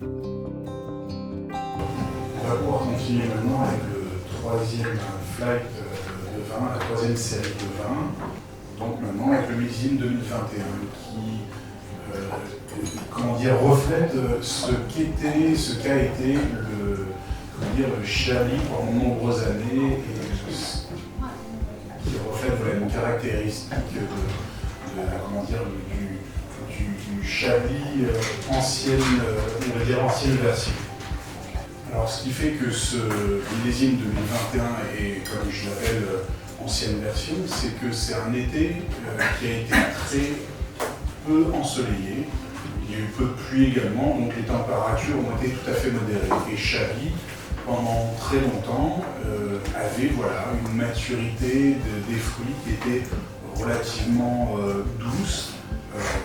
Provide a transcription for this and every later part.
On va pouvoir continuer maintenant avec le troisième flight de vin, la troisième série de vins. Donc maintenant avec le millésime 2021 qui reflète ce qu'a été le Chablis pendant de nombreuses années et qui reflète une caractéristique du Chablis ancienne version. Alors ce qui fait que ce millésime 2021 est, comme je l'appelle, ancienne version, c'est que c'est un été qui a été très peu ensoleillé. Il y a eu peu de pluie également, donc les températures ont été tout à fait modérées. Et Chablis, pendant très longtemps, avait une maturité des fruits qui était relativement douce.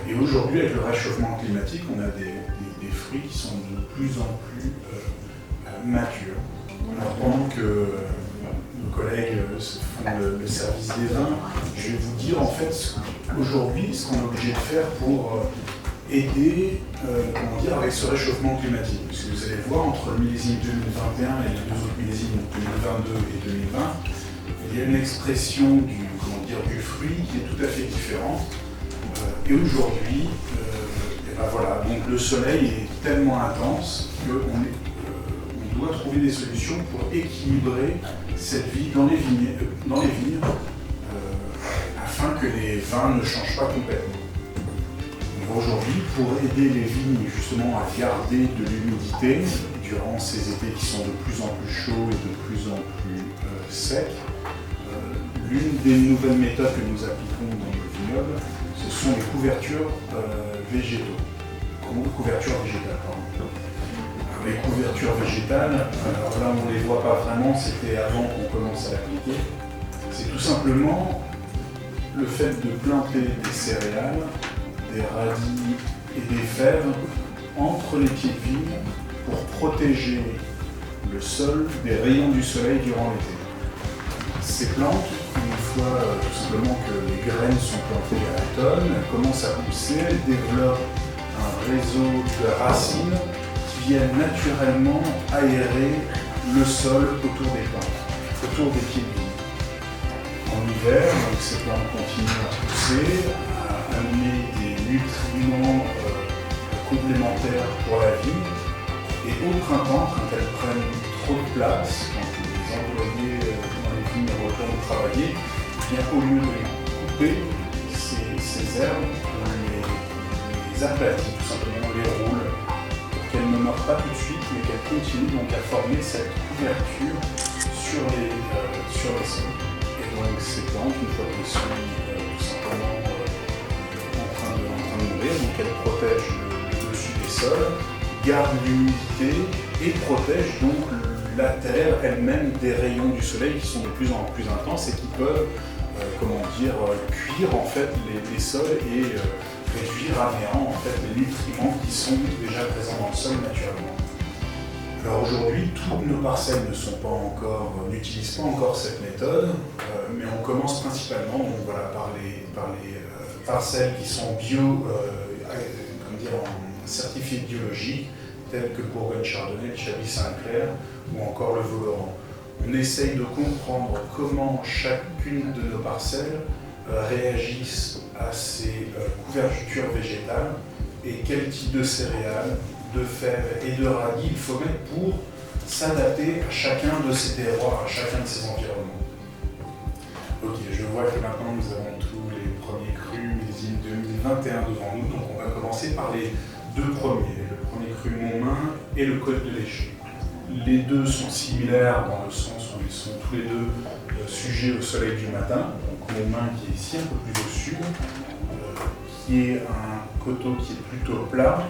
Et aujourd'hui, avec le réchauffement climatique, on a des fruits qui sont de plus en plus matures. Alors pendant que nos collègues font le service des vins, je vais vous dire en fait aujourd'hui ce qu'on est obligé de faire pour aider avec ce réchauffement climatique. Parce que vous allez voir, entre le millésime 2021 et les deux autres millésimes, 2022 et 2020, il y a une expression du fruit qui est tout à fait différente. Et aujourd'hui, donc le soleil est tellement intense qu'on doit trouver des solutions pour équilibrer cette vie dans les vignes afin que les vins ne changent pas complètement. Donc aujourd'hui, pour aider les vignes justement à garder de l'humidité durant ces étés qui sont de plus en plus chauds et de plus en plus secs, l'une des nouvelles méthodes que nous appliquons dans le vignoble, ce sont les couvertures végétales. Alors, les couvertures végétales, alors là on ne les voit pas vraiment, c'était avant qu'on commence à l'appliquer. C'est tout simplement le fait de planter des céréales, des radis et des fèves entre les pieds de vigne pour protéger le sol des rayons du soleil durant l'été. Ces plantes, une fois tout simplement que les graines sont plantées à l'automne, elles commencent à pousser, elles développent un réseau de racines qui viennent naturellement aérer le sol autour des plantes, autour des pieds de vigne. En hiver, donc, ces plantes continuent à pousser, à amener des nutriments complémentaires pour la vigne. Et au printemps, quand elles prennent trop de place, quand les employés dans les vignes retournent travailler, bien au lieu de les couper, ces herbes, on les aplatit, tout simplement, on les roule, pour qu'elles ne meurent pas tout de suite, mais qu'elles continuent donc à former cette couverture sur les sols. Et donc ces plantes, une fois qu'elles sont tout simplement en train de mourir, donc elles protègent le dessus des sols, gardent l'humidité et protègent donc la terre elle-même des rayons du soleil qui sont de plus en plus intenses et qui peuvent cuire en fait les sols et réduire à néant en fait les nutriments qui sont déjà présents dans le sol naturellement. Alors aujourd'hui, toutes nos parcelles n'utilisent pas encore cette méthode, mais on commence principalement par les parcelles qui sont certifiées biologiques, telles que Bourgogne Chardonnay, le Chablis Saint-Clair ou encore le Voloran. On essaye de comprendre comment chacune de nos parcelles réagissent à ces couvertures végétales et quel type de céréales, de fèves et de radis il faut mettre pour s'adapter à chacun de ces terroirs, à chacun de ces environnements. Ok, je vois que maintenant nous avons tous les premiers crus millésimes 2021 devant nous, donc on va commencer par les deux premiers, le premier cru Montmain et le Côte de l'Éché. Les deux sont similaires dans le sens où ils sont tous les deux sujets au soleil du matin. Donc Montmain qui est ici un peu plus au sud, qui est un coteau qui est plutôt plat,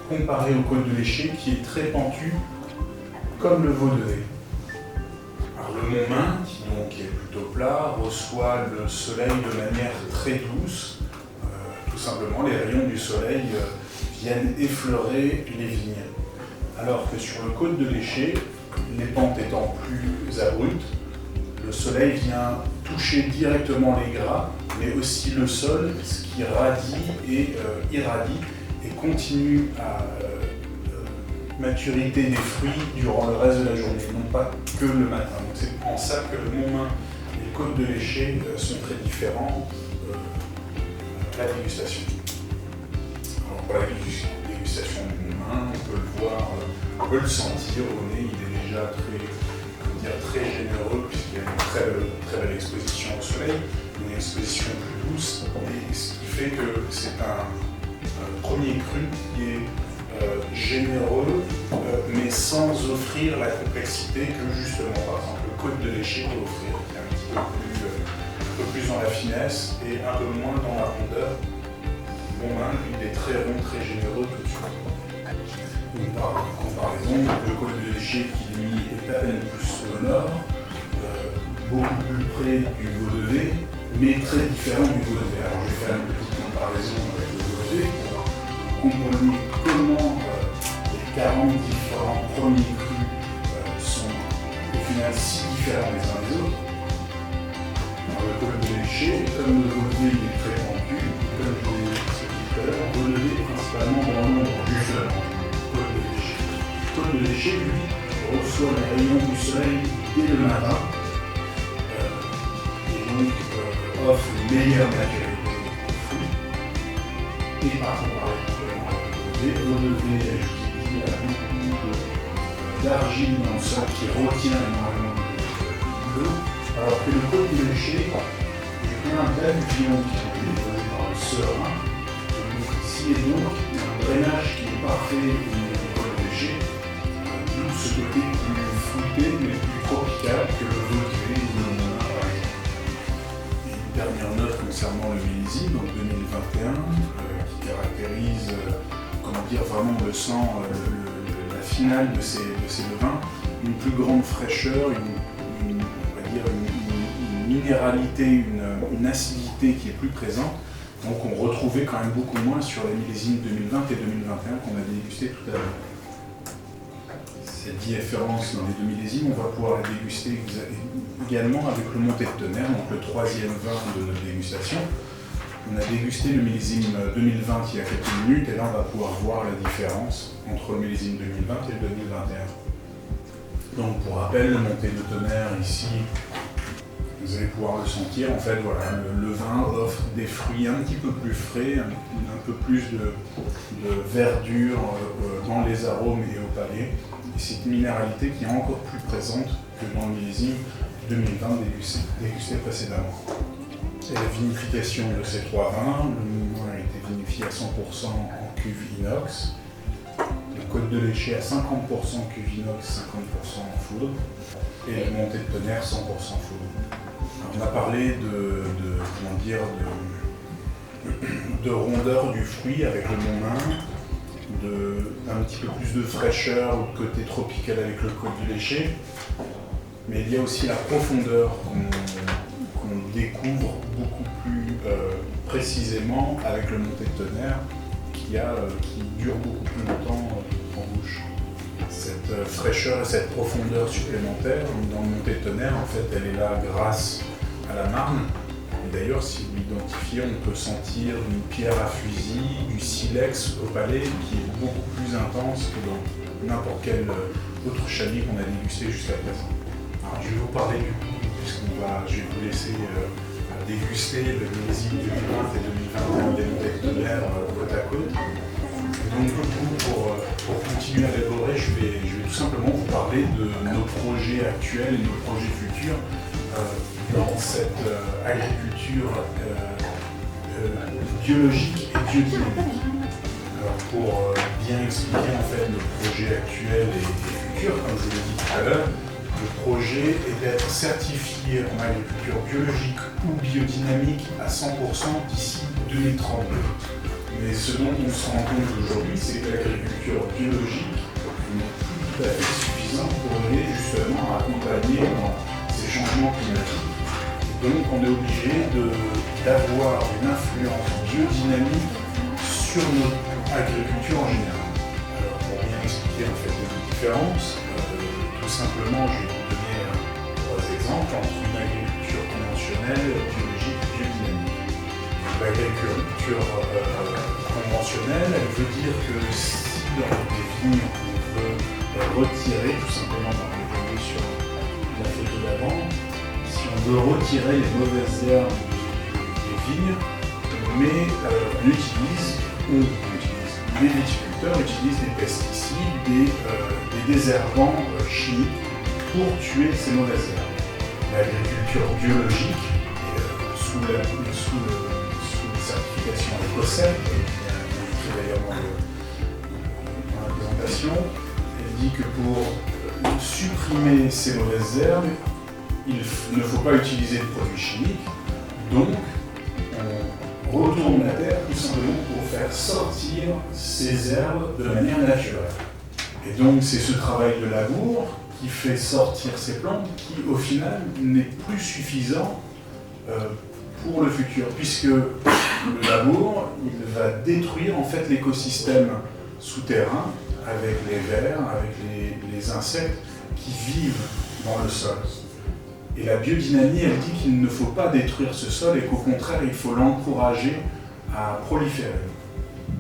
comparé au Côte de l'Éché qui est très pentu comme le Vaudevey. Alors le Montmain, qui donc est plutôt plat, reçoit le soleil de manière très douce. Tout simplement, les rayons du soleil viennent effleurer les vignes. Alors que sur le Côte de l'Éché, les pentes étant plus abruptes, le soleil vient toucher directement les grains, mais aussi le sol, ce qui radie et irradie et continue à maturité des fruits durant le reste de la journée, non pas que le matin. Donc c'est en ça que le Montmain et le Côte de l'Éché sont très différents à la dégustation. Alors pour la dégustation du Montmain, on peut le voir, on peut le sentir au nez, il est déjà très généreux puisqu'il y a une très belle exposition au soleil, une exposition plus douce, et ce qui fait que c'est un premier cru qui est généreux, mais sans offrir la complexité que justement, par exemple, le Côte de l'Éché peut offrir, qui est un peu plus dans la finesse et un peu moins dans la rondeur. Montmain, lui, il est très rond, très généreux tout de suite. Donc, par comparaison, le Côte de l'Éché qui lui est à peine plus au nord, beaucoup plus près du Vaudevez, mais très différent du Vaudevez. Alors je vais faire une petite comparaison avec le Vaudevez pour comprendre comment les 40 différents premiers crus sont au final si différents les uns des autres. Alors, le Côte de l'Éché, comme le Vaudevez il est très pentu, comme je l'ai expliqué tout à l'heure, Vaudevez principalement dans l'ombre, justement. Côte de l'Éché, lui, reçoit les rayons du soleil dès le matin et donc offre une meilleure maturité aux fruits. Et par comparaison avec le Vaudevez, je vous ai dit, il y a beaucoup d'argile dans le sol qui retient énormément d'eau, alors que le Côte de l'Éché est plein d'alluvions qui ont été déposés par le Serein. Donc ici et donc, il y a un drainage qui est parfait au niveau du Côte de l'Éché. Ce côté plus fruité mais plus tropical que le Vaudevez ou le Montmain par exemple. Et une dernière note concernant le millésime, donc 2021, qui caractérise vraiment on le sent, la finale de ces levains, une plus grande fraîcheur, on va dire une minéralité, une acidité qui est plus présente. Donc on retrouvait quand même beaucoup moins sur les millésimes 2020 et 2021 qu'on a dégusté tout à l'heure. Cette différence dans les deux millésimes, on va pouvoir la déguster également avec le Monté de Tonnerre, donc le troisième vin de notre dégustation. On a dégusté le millésime 2020 il y a quelques minutes et là on va pouvoir voir la différence entre le millésime 2020 et le 2021. Donc pour rappel, le Monté de Tonnerre ici, vous allez pouvoir le sentir, en fait voilà, le vin offre des fruits un petit peu plus frais, un peu plus de verdure dans les arômes et au palais. Et c'est une minéralité qui est encore plus présente que dans le millésime 2020 dégusté précédemment. Et la vinification de ces trois vins, le Montmain a été vinifié à 100% en cuve inox, le Côte de l'Éché à 50% cuve inox, 50% en foudre, et le Monté de Tonnerre 100% foudre. Alors, on a parlé de rondeur du fruit avec le Montmain, un petit peu plus de fraîcheur ou de côté tropical avec le Côte de l'Éché, mais il y a aussi la profondeur qu'on découvre beaucoup plus précisément avec le Monté de Tonnerre qui dure beaucoup plus longtemps en bouche. Cette fraîcheur et cette profondeur supplémentaire dans le Monté de Tonnerre, en fait, elle est là grâce à la marne. Et d'ailleurs, si vous l'identifiez, on peut sentir une pierre à fusil, du silex au palais qui est beaucoup plus intense que dans n'importe quel autre chablis qu'on a dégusté jusqu'à présent. Alors, je vais vous parler du coup, je vais vous laisser déguster le millésime 2020 et 2021 des Montés de Tonnerre côte à côte. Donc du coup, pour continuer à élaborer, je vais tout simplement vous parler de nos projets actuels et nos projets futurs dans cette agriculture biologique et biodynamique. Alors pour bien expliquer en fait nos projets actuels et futurs, comme je l'ai dit tout à l'heure, le projet est d'être certifié en agriculture biologique ou biodynamique à 100% d'ici 2032. Mais ce dont on se rend compte aujourd'hui, c'est que l'agriculture biologique n'est plus tout à fait suffisante pour aider justement à accompagner dans ces changements climatiques. Donc on est obligé d'avoir une influence biodynamique sur notre agriculture en général. Alors pour bien expliquer en fait les différences, tout simplement je vais vous donner trois exemples entre une agriculture conventionnelle, biologique et biodynamique. L'agriculture conventionnelle, elle veut dire que si dans des vignes on veut retirer, tout simplement dans le sur la photo d'avant, si on veut retirer les mauvaises herbes des vignes, mais les viticulteurs utilisent des pesticides, des désherbants chimiques pour tuer ces mauvaises herbes. L'agriculture biologique, sous la certification écossaise, qui est d'ailleurs dans la présentation, elle dit que pour supprimer ces mauvaises herbes, il ne faut pas utiliser de produits chimiques, donc on retourne la terre tout simplement pour faire sortir ces herbes de manière naturelle. Et donc c'est ce travail de labour qui fait sortir ces plantes qui au final n'est plus suffisant pour le futur, puisque le labour il va détruire en fait l'écosystème souterrain avec les vers, avec les insectes qui vivent dans le sol. Et la biodynamie, elle dit qu'il ne faut pas détruire ce sol et qu'au contraire, il faut l'encourager à proliférer.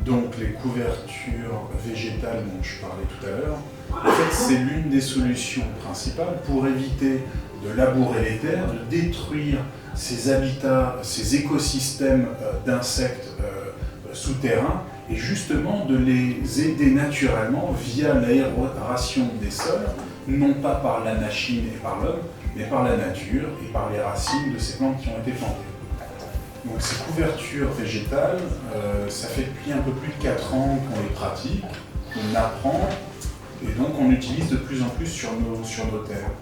Donc les couvertures végétales dont je parlais tout à l'heure, en fait, c'est l'une des solutions principales pour éviter de labourer les terres, de détruire ces habitats, ces écosystèmes d'insectes souterrains et justement de les aider naturellement via l'aération des sols, non pas par la machine et par l'homme, mais par la nature et par les racines de ces plantes qui ont été plantées. Donc ces couvertures végétales, ça fait depuis un peu plus de 4 ans qu'on les pratique, qu'on apprend, et donc on utilise de plus en plus sur nos terres.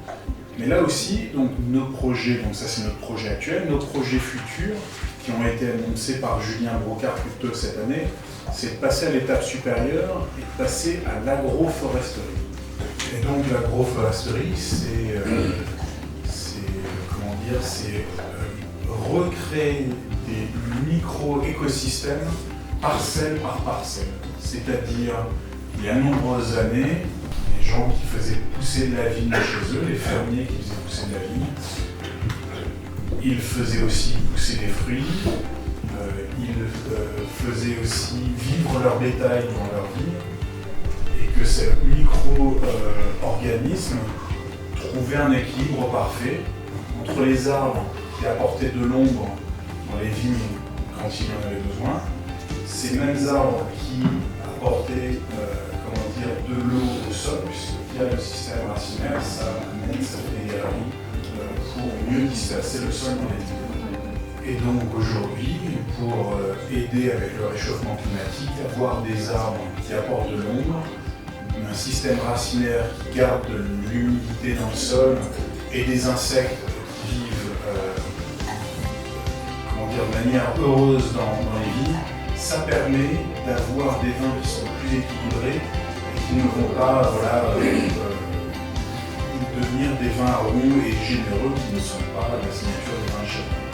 Mais là aussi, donc nos projets, donc ça c'est notre projet actuel, nos projets futurs, qui ont été annoncés par Julien Brocard plus tôt cette année, c'est de passer à l'étape supérieure et de passer à l'agroforesterie. Et donc l'agroforesterie, c'est recréer des micro-écosystèmes parcelle par parcelle. C'est-à-dire, il y a de nombreuses années, les gens qui faisaient pousser de la vigne chez eux, les fermiers qui faisaient pousser de la vigne, ils faisaient aussi pousser des fruits, ils faisaient aussi vivre leur bétail dans leur vigne, et que ces micro-organismes trouvaient un équilibre parfait entre les arbres qui apportaient de l'ombre dans les vignes quand il en avait besoin, ces mêmes arbres qui apportaient de l'eau au sol, puisque via le système racinaire, ça fait des galeries pour mieux disperser le sol dans les vignes. Et donc aujourd'hui, pour aider avec le réchauffement climatique, avoir des arbres qui apportent de l'ombre, un système racinaire qui garde de l'humidité dans le sol et des insectes qui vivent de manière heureuse dans les vignes, ça permet d'avoir des vins qui sont plus équilibrés et qui ne vont pas devenir des vins ronds et généreux qui ne sont pas la signature des vins châtains.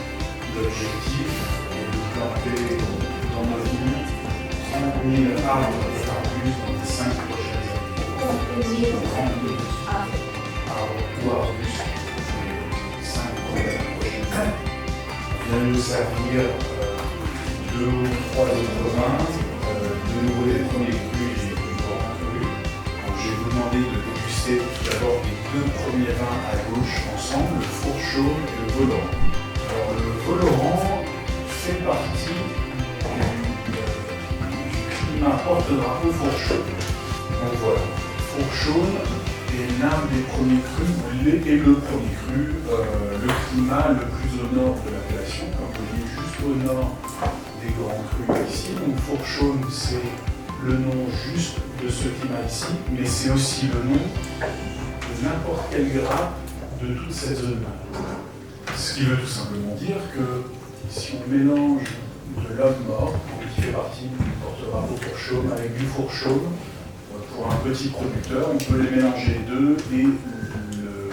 L'objectif est de planter dans nos vignes 30 000 arbres et arbustes dans les 5 prochaines années. 30 000 arbres ou arbustes dans les 5 prochaines années. Vient nous servir 2 ou 3 autres vins, de nouveau les premiers crus et les plus grands crus. Donc je vais vous demander de déguster tout d'abord les 2 premiers vins à gauche ensemble, le Fourchaume et le Voleran. Alors le Voleran fait partie du climat porte-drapeau Fourchaume. Donc voilà, Fourchaume est l'un des premiers crus, et le premier cru, le climat le plus au nord de l'appellation, comme vous voyez juste au nord des grands crus ici. Donc Fourchaume, c'est le nom juste de ce climat ici, mais c'est aussi le nom de n'importe quelle grappe de toute cette zone-là. Ce qui veut tout simplement dire que si on mélange de l'homme mort, qui fait partie du porte-drapeau Fourchaume, avec du Fourchaume, pour un petit producteur, on peut les mélanger les deux et le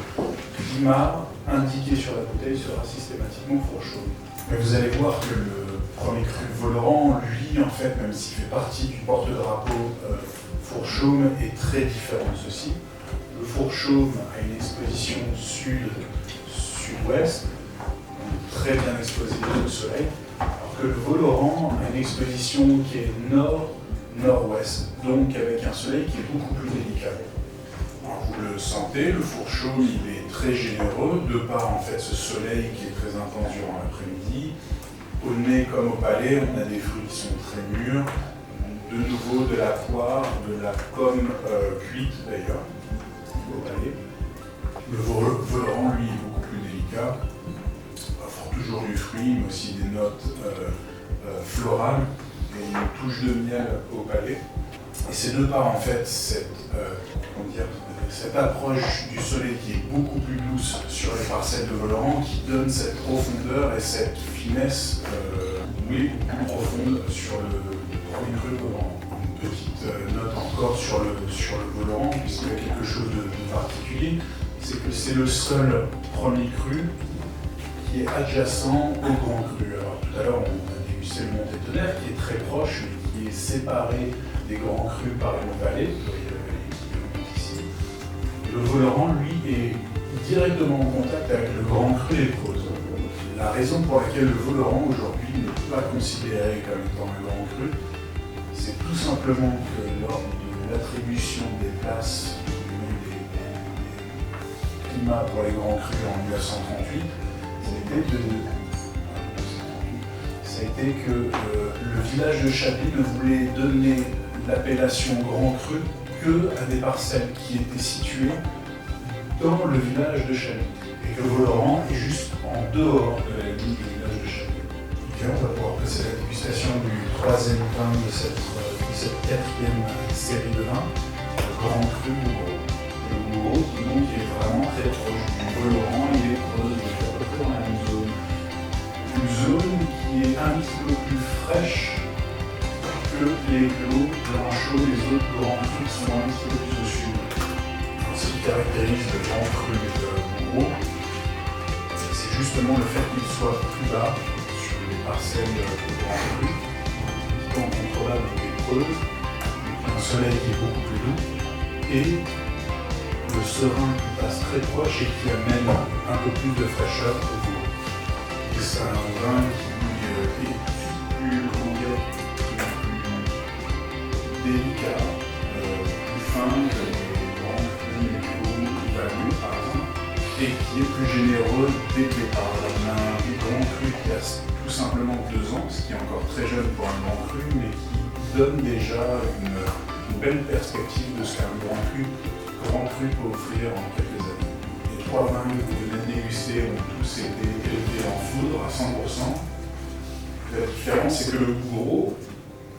climat indiqué sur la bouteille sera systématiquement Fourchaume. Mais vous allez voir que le premier cru Voleran, lui, en fait, même s'il fait partie du porte-drapeau Fourchaume, est très différent de ceci. Le Fourchaume a une exposition sud-sud-ouest, très bien exposée au soleil, alors que le Voleran a une exposition qui est nord-nord-ouest, donc avec un soleil qui est beaucoup plus délicat. sentez, le four chaud il est très généreux, de par en fait ce soleil qui est très intense durant l'après-midi. Au nez comme au palais, on a des fruits qui sont très mûrs, de nouveau de la poire, de la pomme cuite d'ailleurs, au palais. Le voleran, lui, est beaucoup plus délicat, offre toujours du fruit, mais aussi des notes florales et une touche de miel au palais. Et c'est de par en fait cette approche du soleil qui est beaucoup plus douce sur les parcelles de voleran qui donne cette profondeur et cette finesse beaucoup plus profonde sur le premier cru, une petite note encore sur le voleran, puisqu'il y a quelque chose de particulier, c'est que c'est le seul premier cru qui est adjacent au grand cru. Alors tout à l'heure on a dégusté le Montétonnerre qui est très proche mais qui est séparé des grands crus par une vallée, ici. Le voleran, lui, est directement en contact avec le grand cru des Crozes. La raison pour laquelle le voleran aujourd'hui n'est pas considéré comme étant un grand cru, c'est tout simplement que lors de l'attribution des places des climats pour les grands crus en 1938, ça a été que le village de Chablis ne voulait donner l'appellation grand cru que à des parcelles qui étaient situées dans le village de Chablis. Et que Voleran est juste en dehors de la ligne du village de Chablis. Et on va pouvoir passer à la dégustation du troisième vin de cette quatrième série de vins, le grand cru Bougreau. Le Bougreau, donc, est vraiment très proche du Voleran, il est proche de à peu près dans la même zone. Une zone qui est un petit peu plus fraîche que les clos blanchos, les autres grands crus qui sont un petit peu plus au sud. Ce qui caractérise le grand cru de Bougreau, c'est justement le fait qu'il soit plus bas sur les parcelles de grand cru, qui sont en contrebas des creuses, un soleil qui est beaucoup plus doux, et le serein qui passe très proche et qui amène un peu plus de fraîcheur au goût. Et c'est un vin qui est plus délicat, plus fin que les grands crus, les clos, les Valmue par exemple, et qui est plus généreux dès le départ. On a un grand cru qui a tout simplement 2 ans, ce qui est encore très jeune pour un grand cru, mais qui donne déjà une belle perspective de ce qu'un grand cru peut offrir en quelques années. Les 3 vins que vous venez de déguster ont tous été élevés en foudre à 100%. La différence, c'est que le Bougreau,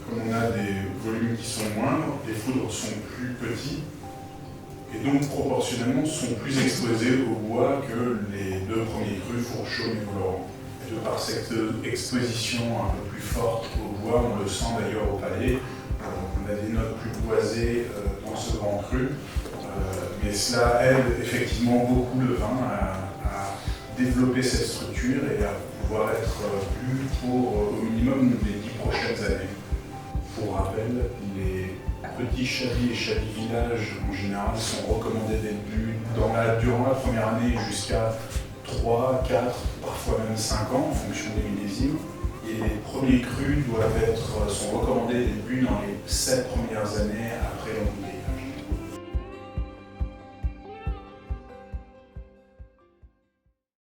comme on a des volumes qui sont moindres, les foudres sont plus petits et donc proportionnellement sont plus exposés au bois que les 2 premiers crus, Fourchaume et Voleran. Et de par cette exposition un peu plus forte au bois, on le sent d'ailleurs au palais, on a des notes plus boisées dans ce grand cru, mais cela aide effectivement beaucoup le vin à développer cette structure et à pouvoir être bu pour au minimum les 10 prochaines années. Pour rappel, les petits Chablis et Chablis Village en général sont recommandés d'être bu durant la première année jusqu'à 3, 4, parfois même 5 ans en fonction des millésimes. Et les premiers crus sont recommandés d'être bu dans les 7 premières années après l'embouteillage.